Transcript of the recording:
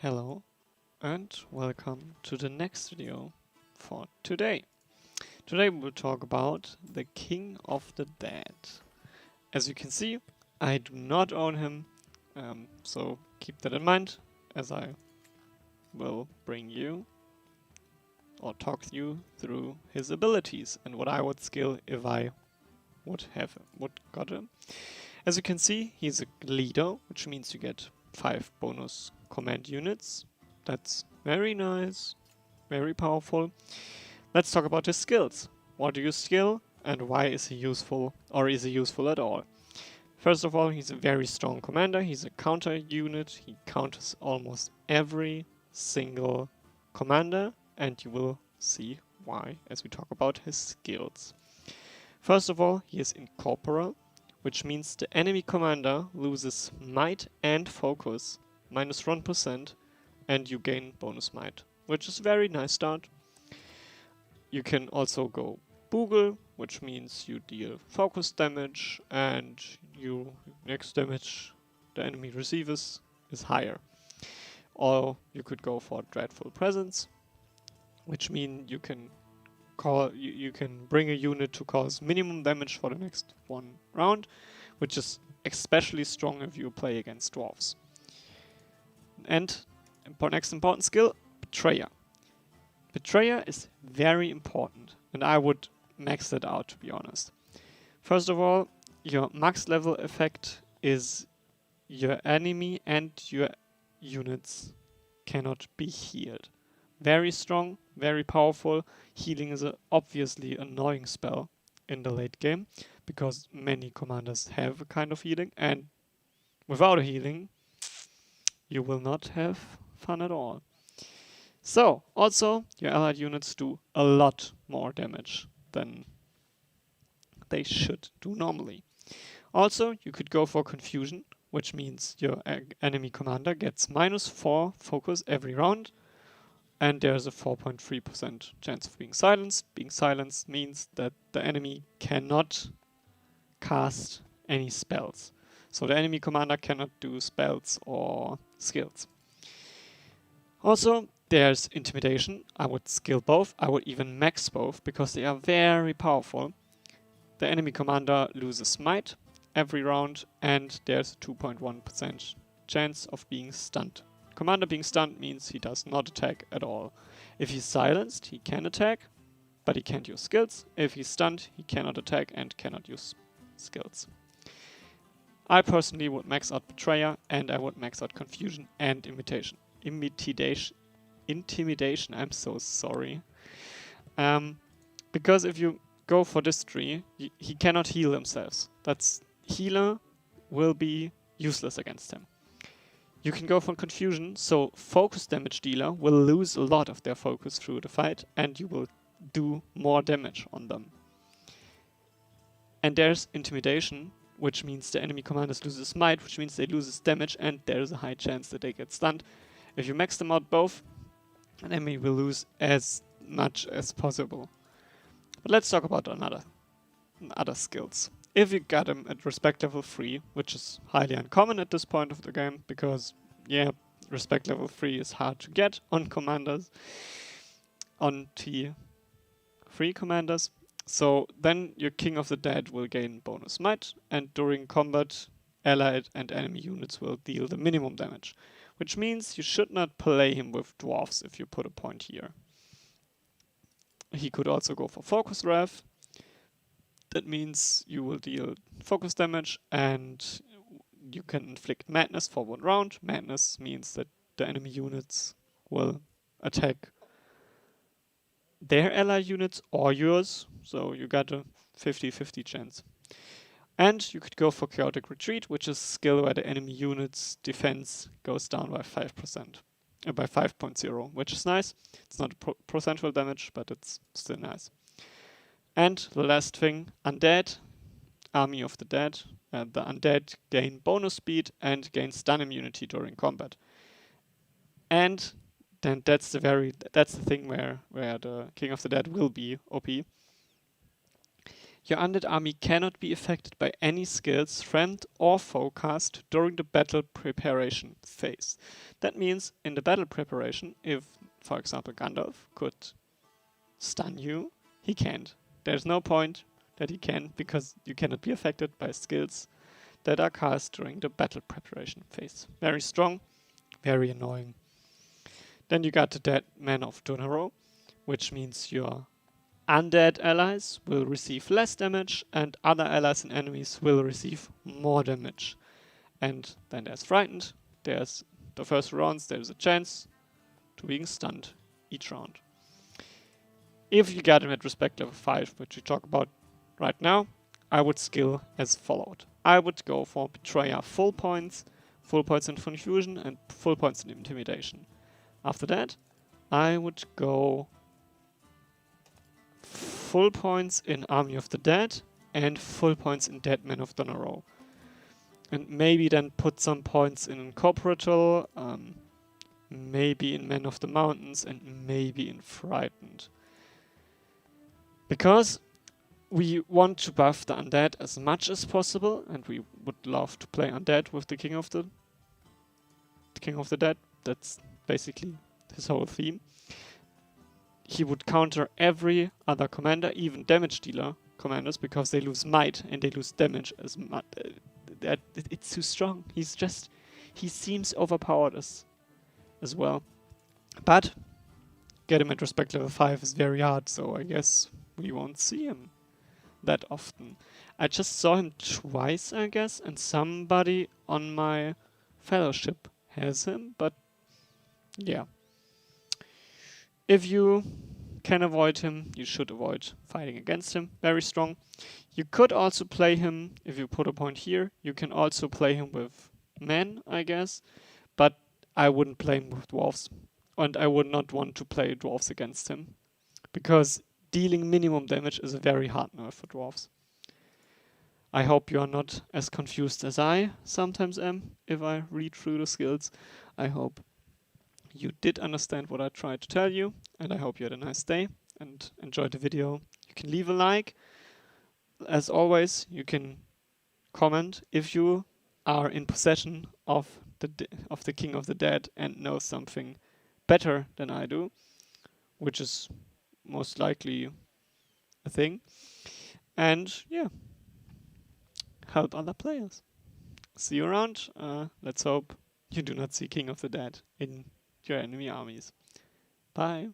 Hello and welcome to the next video for today. Today we'll talk about the King of the Dead. As you can see, I do not own him, so keep that in mind as I will bring you or talk you through his abilities and what I would skill if I would got him. As you can see, he's a leader, which means you get 5 bonus command units. That's very nice, very powerful. Let's talk about his skills. What do you skill and why is he useful, or is he useful at all? First of all, he's a very strong commander. He's a counter unit. He counters almost every single commander, and you will see why as we talk about his skills. First of all, he is incorporeal, which means the enemy commander loses might and focus, minus 1%, and you gain bonus might, which is a very nice start. You can also go Boogle, which means you deal focus damage, and your next damage the enemy receives is higher. Or you could go for Dreadful Presence, which means you can bring a unit to cause minimum damage for the next one round, which is especially strong if you play against dwarves. And next important skill, Betrayer. Betrayer is very important, and I would max it out, to be honest. First of all, your max level effect is your enemy and your units cannot be healed. Very strong, very powerful. Healing is obviously an annoying spell in the late game, because many commanders have a kind of healing, and without a healing, you will not have fun at all. So, also, your allied units do a lot more damage than they should do normally. Also, you could go for Confusion, which means your enemy commander gets -4 focus every round, and there's a 4.3% chance of being silenced. Being silenced means that the enemy cannot cast any spells. So the enemy commander cannot do spells or skills. Also, there's Intimidation. I would skill both. I would even max both because they are very powerful. The enemy commander loses might every round, and there's a 2.1% chance of being stunned. Commander being stunned means he does not attack at all. If he's silenced, he can attack, but he can't use skills. If he's stunned, he cannot attack and cannot use skills. I personally would max out Betrayer, and I would max out Confusion and Intimidation, I'm so sorry. Because if you go for this tree, he cannot heal himself. Healer will be useless against him. You can go for Confusion, so focus damage dealer will lose a lot of their focus through the fight, and you will do more damage on them. And there's Intimidation, which means the enemy commanders loses might, which means they loses damage, and there's a high chance that they get stunned. If you max them out both, an enemy will lose as much as possible. But let's talk about other skills. If you got him at respect level 3, which is highly uncommon at this point of the game, because, yeah, respect level 3 is hard to get on commanders, on T3 commanders. So then your King of the Dead will gain bonus might, and during combat, allied and enemy units will deal the minimum damage, which means you should not play him with dwarves if you put a point here. He could also go for Focus Wrath. That means you will deal focus damage and you can inflict madness for 1 round. Madness means that the enemy units will attack their ally units or yours, so you got a 50-50 chance. And you could go for Chaotic Retreat, which is a skill where the enemy unit's defense goes down by 5%. By 5.0, which is nice. It's not percentual damage, but it's still nice. And the last thing, Undead, Army of the Dead. The Undead gain bonus speed and gain stun immunity during combat. And then that's the thing where the King of the Dead will be OP. Your undead army cannot be affected by any skills, friend or foe cast during the battle preparation phase. That means in the battle preparation, if, for example, Gandalf could stun you, he can't. There's no point that he can, because you cannot be affected by skills that are cast during the battle preparation phase. Very strong, very annoying. Then you got the Dead Man of Dunharrow, which means your undead allies will receive less damage and other allies and enemies will receive more damage. And then there's Frightened. There's the first rounds, there's a chance to being stunned each round. If you get him at respect level 5, which we talk about right now, I would skill as followed. I would go for Betrayer full points in Confusion, and full points in Intimidation. After that, I would go full points in Army of the Dead and full points in Dead Man of Dunharrow. And maybe then put some points in Corporatal, maybe in Men of the Mountains, and maybe in Frightened. Because we want to buff the undead as much as possible, and we would love to play undead with the King of the Dead. That's basically his whole theme. He would counter every other commander, even damage dealer commanders, because they lose might and they lose damage as much. It's too strong. He seems overpowered as well. But get him at respect level 5 is very hard, so I guess we won't see him that often. I just saw him twice, I guess, and somebody on my fellowship has him, but yeah. If you can avoid him, you should avoid fighting against him. Very strong. You could also play him, if you put a point here, you can also play him with men, I guess, but I wouldn't play him with dwarves, and I would not want to play dwarves against him, because dealing minimum damage is a very hard nerf for dwarves. I hope you are not as confused as I sometimes am if I read through the skills. I hope you did understand what I tried to tell you, and I hope you had a nice day and enjoyed the video. You can leave a like. As always, you can comment if you are in possession of the King of the Dead and know something better than I do, which is most likely a thing. And yeah, help other players. See you around. Let's hope you do not see King of the Dead in your enemy armies. Bye.